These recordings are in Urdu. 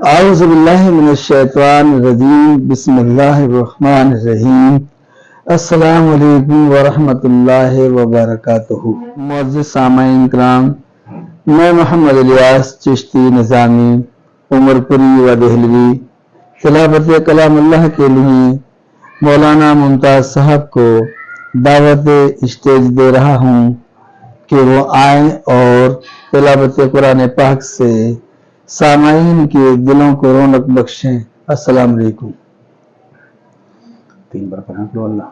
اعوذ باللہ من الشیطان الرجیم بسم اللہ الرحمن الرحیم السلام علیکم ورحمۃ اللہ وبرکاتہ۔ معزز سامعین کرام، میں محمد الیاس چشتی نظامی عمر پوری و دہلوی تلاوت کلام اللہ کے لیے مولانا ممتاز صاحب کو دعوت اسٹیج دے رہا ہوں کہ وہ آئیں اور تلاوت قرآن پاک سے سامعین کے دلوں کو رونق بخشیں۔ السلام علیکم۔ تین بار پڑھیں تو اللہ۔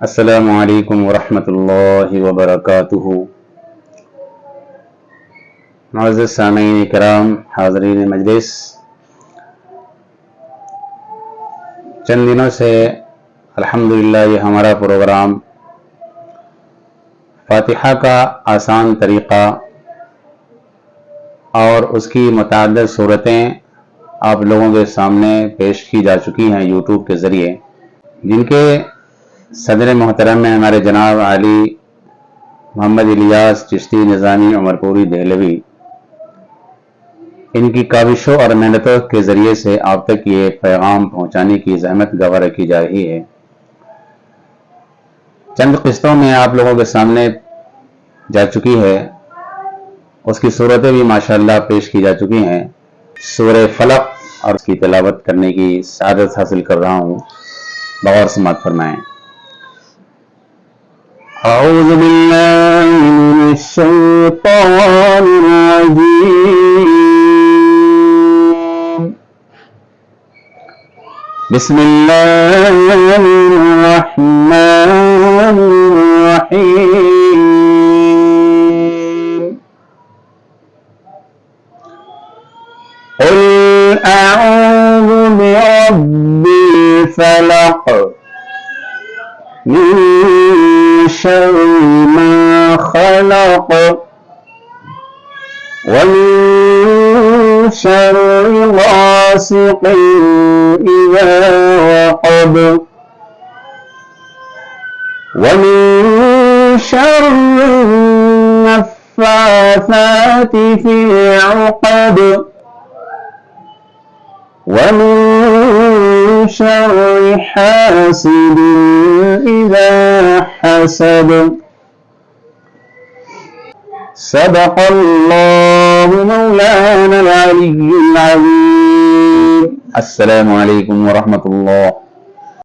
السلام علیکم ورحمۃ اللہ وبرکاتہ۔ معزز سامعین کرام، حاضرین مجلس، چند دنوں سے الحمدللہ یہ ہمارا پروگرام فاتحہ کا آسان طریقہ اور اس کی متعدد صورتیں آپ لوگوں کے سامنے پیش کی جا چکی ہیں یوٹیوب کے ذریعے، جن کے صدر محترم میں ہمارے جناب علی محمد الیاس چشتی نظامی عمر پوری دہلوی، ان کی کاوشوں اور محنتوں کے ذریعے سے آپ تک یہ پیغام پہنچانے کی زحمت گوارا کی جا رہی ہے۔ چند قسطوں میں آپ لوگوں کے سامنے جا چکی ہے، اس کی صورتیں بھی ماشاءاللہ پیش کی جا چکی ہیں۔ سورہ فلق اور اس کی تلاوت کرنے کی سعادت حاصل کر رہا ہوں، بغور سماعت فرمائیں۔ اعوذ باللہ من الشیطان الرجیم، بسم اللہ الرحمن الرحیم۔ قل اعوذ برب الفلق من شر ما خلق ومن شر غاسق إذا وقب ومن شر النفاثات في العقد ومن شر حاسد إذا حسد۔ صدق اللہ مولانا العلی العظیم۔ السلام علیکم ورحمۃ اللہ۔